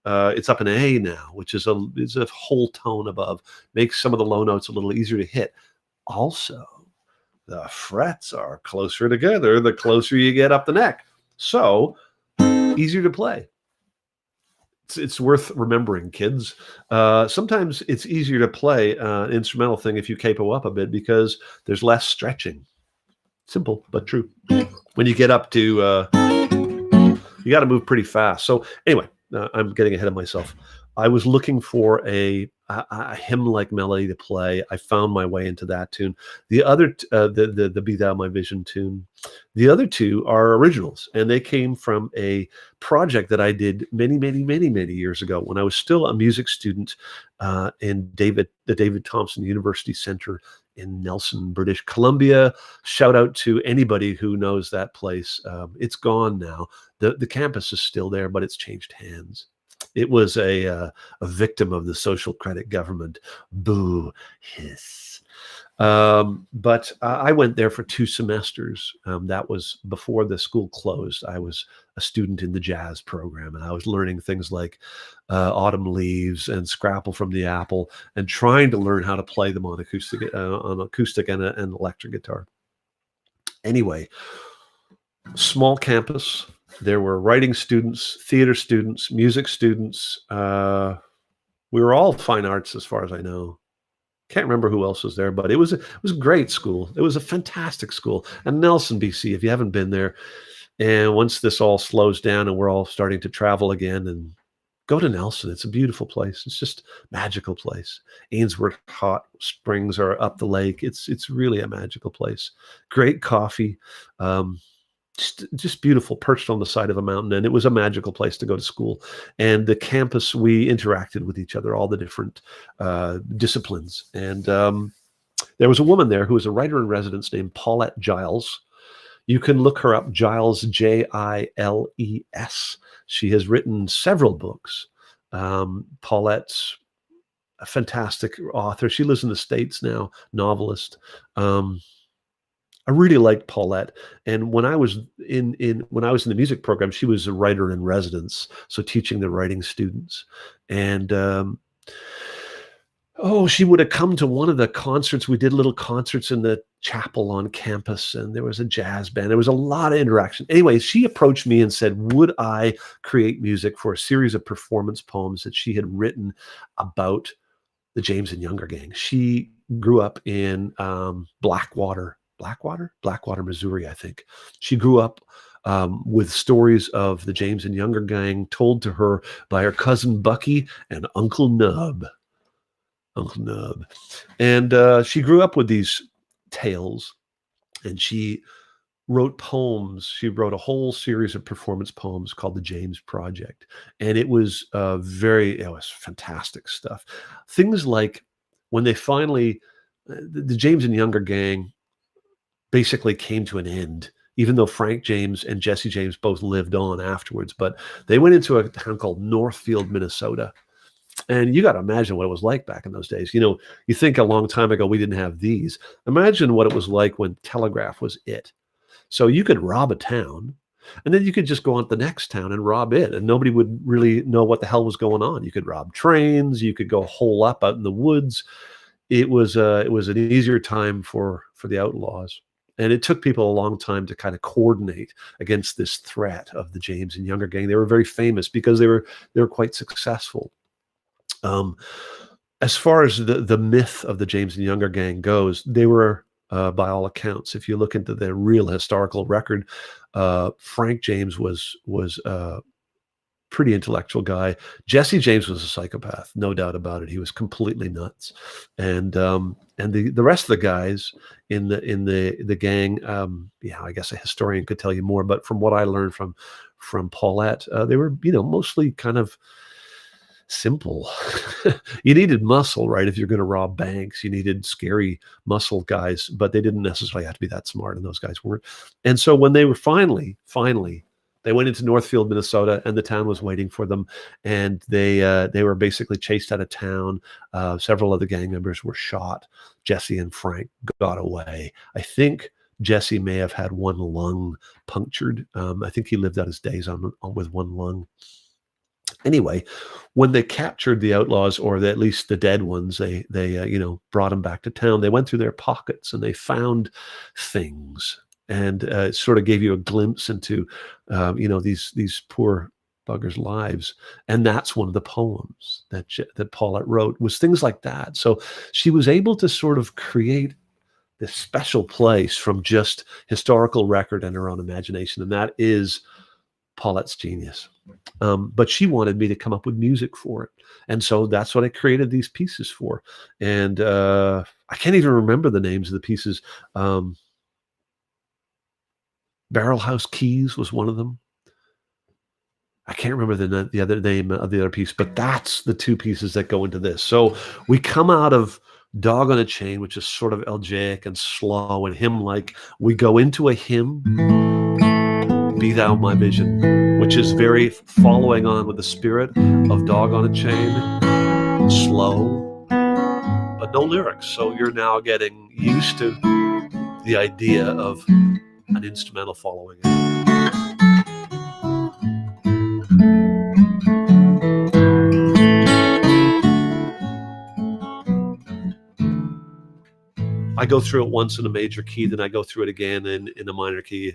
it's up in A now, which is a whole tone above. Makes some of the low notes a little easier to hit. Also, the frets are closer together the closer you get up the neck, so easier to play. It's worth remembering, kids. Sometimes it's easier to play an instrumental thing if you capo up a bit because there's less stretching. Simple but true. When you get up to, you got to move pretty fast. So anyway, I'm getting ahead of myself. I was looking for a hymn-like melody to play. I found my way into that tune. The other, the Be Thou My Vision tune, the other two are originals, and they came from a project that I did many, many, many, many years ago when I was still a music student in the David Thompson University Center in Nelson, British Columbia. Shout out to anybody who knows that place. It's gone now. The campus is still there, but it's changed hands. It was a victim of the social credit government. Boo, hiss. But I went there for 2 semesters. That was before the school closed. I was a student in the jazz program, and I was learning things like Autumn Leaves and Scrapple from the Apple, and trying to learn how to play them on acoustic and an electric guitar. Anyway, small campus. There were writing students, theater students, music students. We were all fine arts as far as I know. Can't remember who else was there, but it was a great school. It was a fantastic school. And Nelson, BC, if you haven't been there, and once this all slows down and we're all starting to travel again, and go to Nelson. It's a beautiful place. It's just a magical place. Ainsworth Hot Springs are up the lake. It's really a magical place. Great coffee. Just beautiful, perched on the side of a mountain, and it was a magical place to go to school. And the campus, we interacted with each other, all the different disciplines. And there was a woman there who was a writer in residence named Paulette Giles. You can look her up, Giles, Jiles. She has written several books. Paulette's a fantastic author. She lives in the States now, novelist. I really liked Paulette, and when I was in the music program, she was a writer in residence, so teaching the writing students. And she would have come to one of the concerts. We did little concerts in the chapel on campus, and there was a jazz band. There was a lot of interaction. Anyway, she approached me and said, would I create music for a series of performance poems that she had written about the James and Younger Gang. She grew up in Blackwater, Missouri, I think. She grew up with stories of the James and Younger Gang told to her by her cousin Bucky and Uncle Nub. And she grew up with these tales, and she wrote poems. She wrote a whole series of performance poems called The James Project. And it was it was fantastic stuff. Things like when they finally, the James and Younger Gang basically came to an end, even though Frank James and Jesse James both lived on afterwards. But they went into a town called Northfield, Minnesota. And you got to imagine what it was like back in those days. You know, you think a long time ago we didn't have these. Imagine what it was like when telegraph was it. So you could rob a town, and then you could just go on to the next town and rob it, and nobody would really know what the hell was going on. You could rob trains. You could go hole up out in the woods. It was an easier time for the outlaws. And it took people a long time to kind of coordinate against this threat of the James and Younger Gang. They were very famous because they were quite successful. As far as the myth of the James and Younger Gang goes, they were, by all accounts, if you look into the real historical record, Frank James was pretty intellectual guy. Jesse James was a psychopath, no doubt about it. He was completely nuts, and the rest of the guys in the gang, yeah, I guess a historian could tell you more, but from what I learned from Paulette, they were mostly kind of simple. You needed muscle, right? If you're going to rob banks, you needed scary muscle guys, but they didn't necessarily have to be that smart, and those guys weren't. And so when they were finally, they went into Northfield, Minnesota, and the town was waiting for them, and they were basically chased out of town. Several other gang members were shot. Jesse and Frank got away. I think Jesse may have had one lung punctured. I think he lived out his days on with one lung. Anyway, when they captured the outlaws, or at least the dead ones, they brought them back to town. They went through their pockets and they found things, and it sort of gave you a glimpse into these poor buggers' lives. And that's one of the poems that Paulette wrote, was things like that. So she was able to sort of create this special place from just historical record and her own imagination, and that is Paulette's genius. But she wanted me to come up with music for it. And so that's what I created these pieces for. And I can't even remember the names of the pieces. Barrel House Keys was one of them. I can't remember the other name of the other piece, but that's the two pieces that go into this. So we come out of Dog on a Chain, which is sort of elegiac and slow and hymn-like. We go into a hymn, Be Thou My Vision, which is very following on with the spirit of Dog on a Chain, slow, but no lyrics. So you're now getting used to the idea of an instrumental following it. I go through it once in a major key, then I go through it again in a minor key.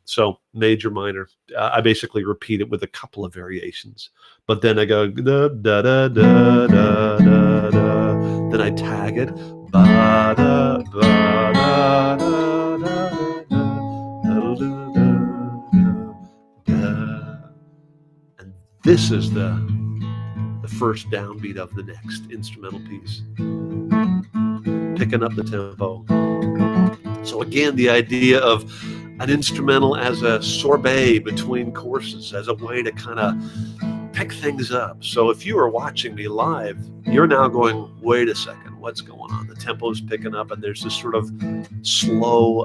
So major, minor. I basically repeat it with a couple of variations, but then I go da da da da da da da. Then I tag it. Ba da ba da da da da. And this is the first downbeat of the next instrumental piece, picking up the tempo. So again, the idea of an instrumental as a sorbet between courses, as a way to kind of pick things up. So if you are watching me live, you're now going, wait a second, what's going on? The tempo's picking up, and there's this sort of slow,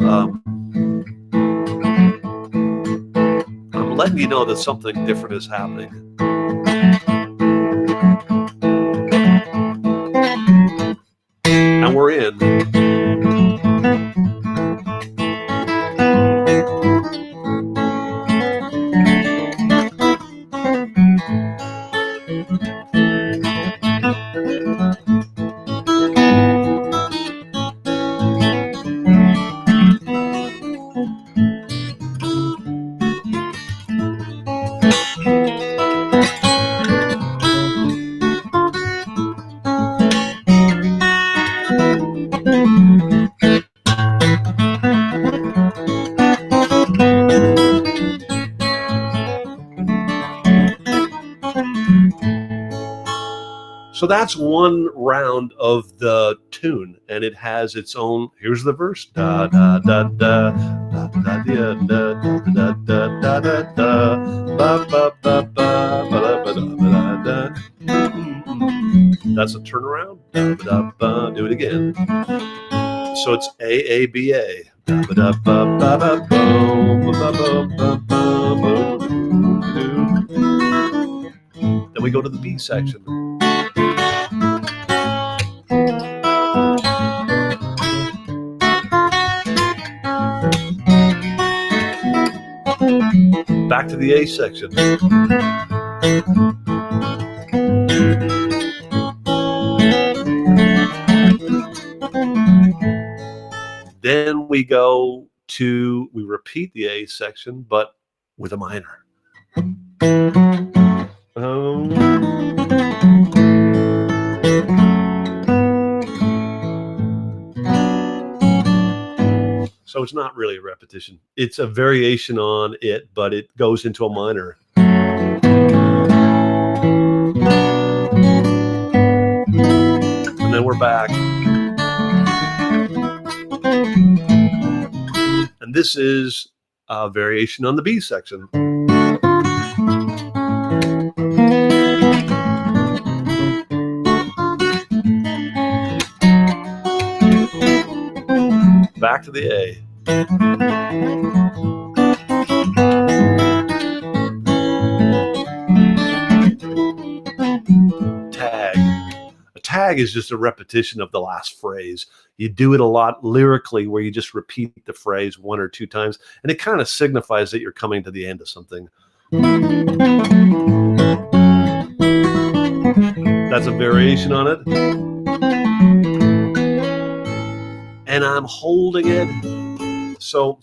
I'm letting you know that something different is happening. And we're in. So that's one round of the tune, and it has its own. Here's the verse. Da da da da da da da da da da da da da ba ba ba ba ba ba da. That's a turnaround. Da da ba. Do it again. So it's A B A. Da ba da ba ba ba ba ba ba ba. Then we go to the B section. Back to the A section. Then we repeat the A section, but with a minor. So So it's not really a repetition. It's a variation on it, but it goes into a minor. And then we're back. And this is a variation on the B section. Back to the A. Tag. A tag is just a repetition of the last phrase. You do it a lot lyrically where you just repeat the phrase 1 or 2 times, and it kind of signifies that you're coming to the end of something. That's a variation on it. And I'm holding it. So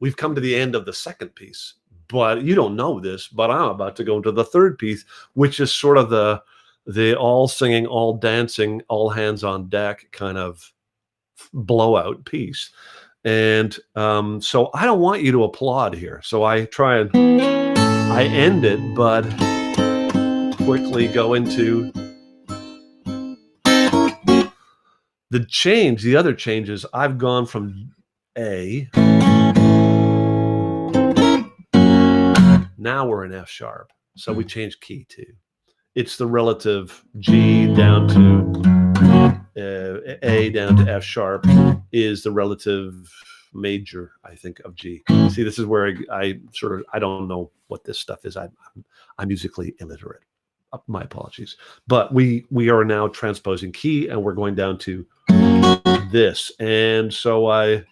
we've come to the end of the second piece, but you don't know this, but I'm about to go into the third piece, which is sort of the all singing, all dancing, all hands on deck kind of blowout piece. And so I don't want you to applaud here. So I try and I end it, but quickly go into the change. The other changes, I've gone from A. Now we're in F sharp. So we change key too. It's the relative G down to A down to F sharp is the relative major, I think, of G. See, this is where I don't know what this stuff is. I'm musically illiterate. My apologies. But we are now transposing key, and we're going down to this. And so I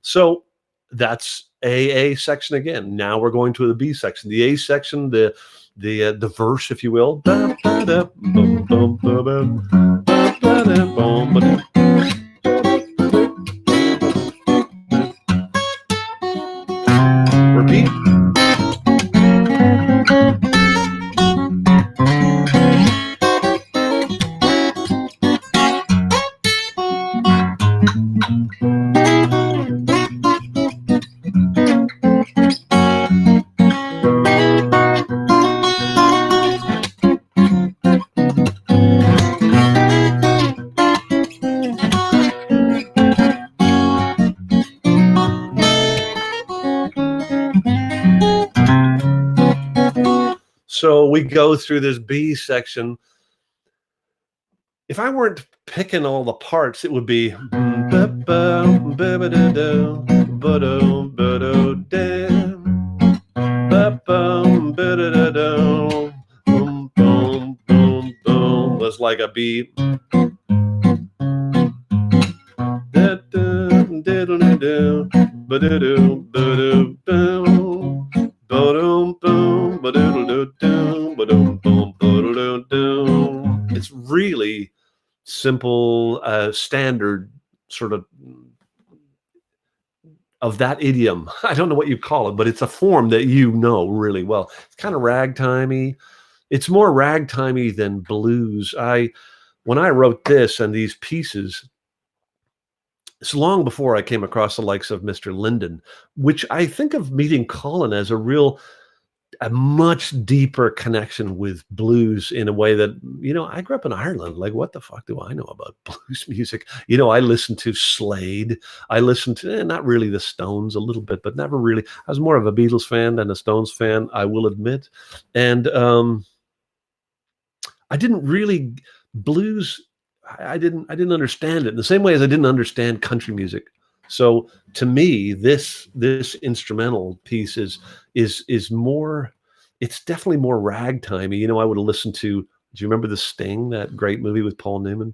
so that's A section again. Now we're going to the B section. The A section, the verse, if you will. Repeat. So we go through this B section. If I weren't picking all the parts, it would be was like a B. It's really simple, standard sort of that idiom. I don't know what you call it, but it's a form that you know really well. It's kind of ragtimey. It's more ragtimey than blues. When I wrote this and these pieces, it's long before I came across the likes of Mr. Linden, which I think of meeting Colin as a much deeper connection with blues in a way that, I grew up in Ireland. Like, what the fuck do I know about blues music? I listened to Slade. I listened to, not really the Stones a little bit, but never really. I was more of a Beatles fan than a Stones fan, I will admit. And I didn't really, blues, I didn't understand it in the same way as I didn't understand country music. So to me, this instrumental piece is more, it's definitely more ragtimey. I would have listened to, do you remember The Sting, that great movie with Paul Newman?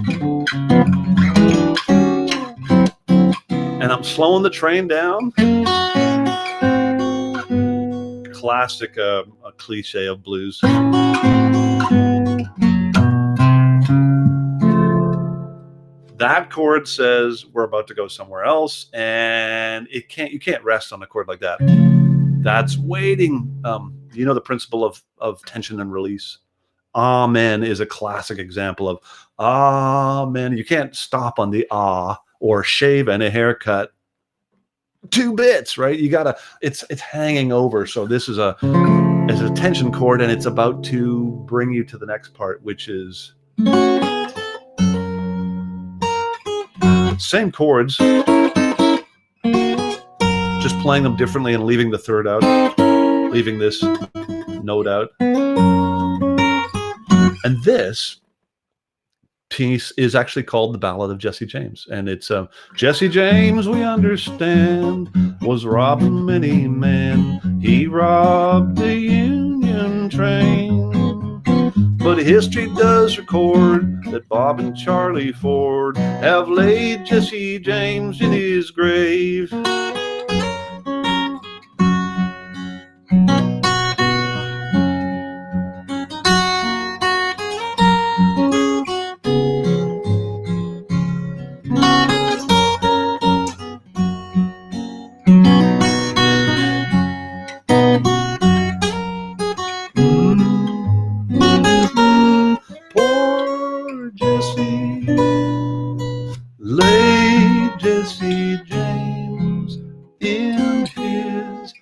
slowing the train down. Classic, a cliche of blues. That chord says we're about to go somewhere else, and you can't rest on a chord like that. That's waiting. You know the principle of tension and release. Amen is a classic example of amen. You can't stop on the or shave and a haircut. 2 bits, right? You gotta. It's hanging over. So this is a tension chord, and it's about to bring you to the next part, which is same chords, just playing them differently and leaving the third out, leaving this note out. And this piece is actually called the Ballad of Jesse James. And it's Jesse James, we understand, was robbing many men. He robbed the Union train. But history does record that Bob and Charlie Ford have laid Jesse James in his grave. Poor Jesse, laid Jesse James in his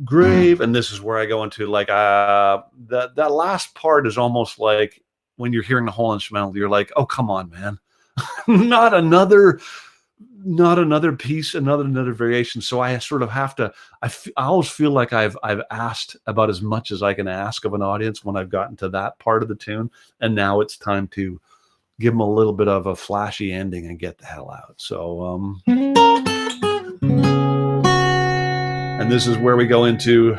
grave. And this is where I go into like that last part is almost like when you're hearing the whole instrumental, you're like, oh, come on, man. not another piece, another variation. So I sort of have to, I always feel like I've asked about as much as I can ask of an audience when I've gotten to that part of the tune. And now it's time to give them a little bit of a flashy ending and get the hell out. So, and this is where we go into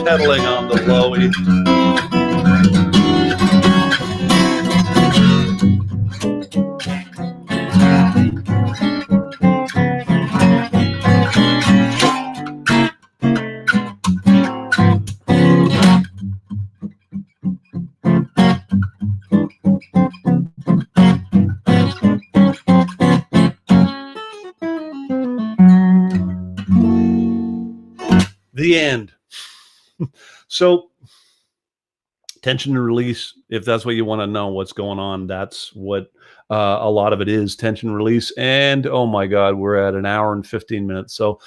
pedaling on the lowy. The end. So tension and release, if that's what you want to know what's going on, that's what a lot of it is, tension release. And oh my God, we're at an hour and 15 minutes. So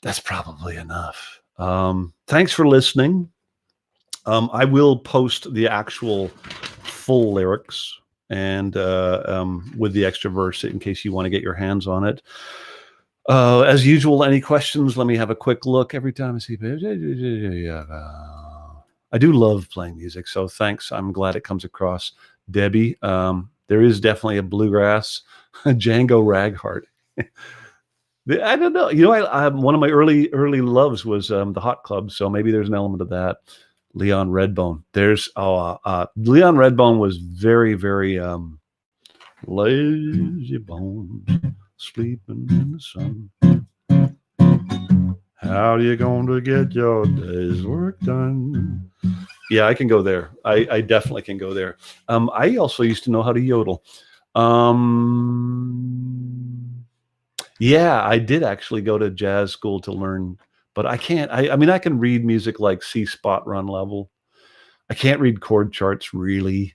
that's probably enough. Thanks for listening. I will post the actual full lyrics and with the extra verse in case you want to get your hands on it. As usual, any questions? Let me have a quick look. Every time I see, I do love playing music, so thanks. I'm glad it comes across, Debbie. There is definitely a bluegrass, Django Ragheart. I don't know. You know, I one of my early loves was the Hot Club, so maybe there's an element of that. Leon Redbone. There's Leon Redbone was very, very lazy bone. Sleeping in the sun. How are you going to get your day's work done? Yeah, I can go there. I definitely can go there. I also used to know how to yodel. Yeah, I did actually go to jazz school to learn, but I can't. I mean, I can read music like C spot run level. I can't read chord charts really.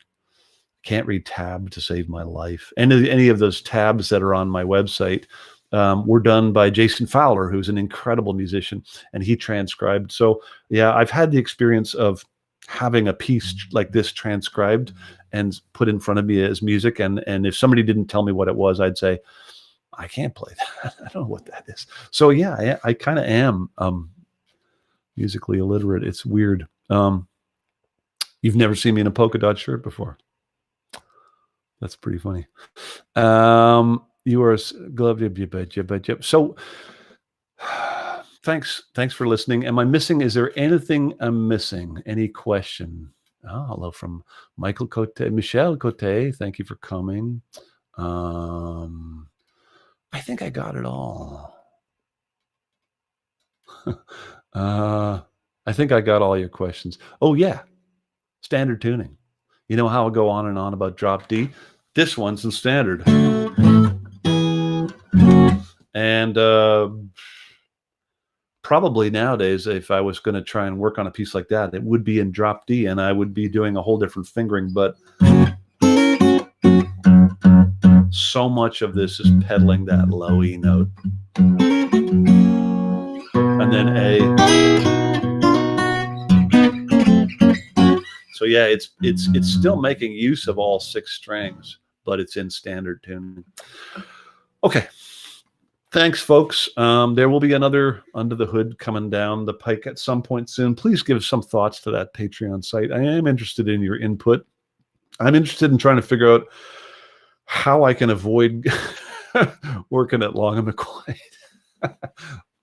Can't read tab to save my life. And any of those tabs that are on my website were done by Jason Fowler, who's an incredible musician, and he transcribed. So yeah, I've had the experience of having a piece like this transcribed and put in front of me as music. And if somebody didn't tell me what it was, I'd say, I can't play that. I don't know what that is. So yeah, I kind of am musically illiterate. It's weird. You've never seen me in a polka dot shirt before. That's pretty funny. You are glove. So Thanks for listening. Am I missing? Is there anything I'm missing? Any question? Oh, hello from Michael Cote, Michelle Cote. Thank you for coming. I think I got it all. I think I got all your questions. Oh yeah, standard tuning. You know how I go on and on about drop D? This one's in standard. And probably nowadays, if I was going to try and work on a piece like that, it would be in drop D, and I would be doing a whole different fingering. But so much of this is pedaling that low E note, and then A. So yeah, it's still making use of all 6 strings, but it's in standard tuning. Okay. Thanks, folks. There will be another Under the Hood coming down the pike at some point soon. Please give some thoughts to that Patreon site. I am interested in your input. I'm interested in trying to figure out how I can avoid working at Long and McQuaid.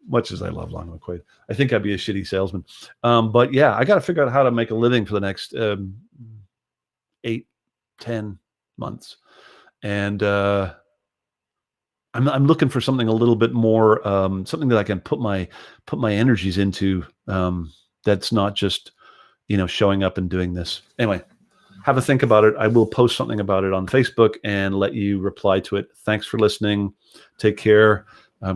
Much as I love Long and McQuaid, I think I'd be a shitty salesman. But yeah, I got to figure out how to make a living for the next 8, 10 months. And I'm looking for something a little bit more, something that I can put my energies into. That's not just, showing up and doing this. Anyway, have a think about it. I will post something about it on Facebook and let you reply to it. Thanks for listening. Take care.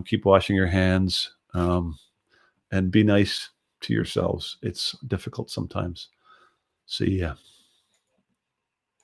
Keep washing your hands, and be nice to yourselves. It's difficult sometimes. See ya.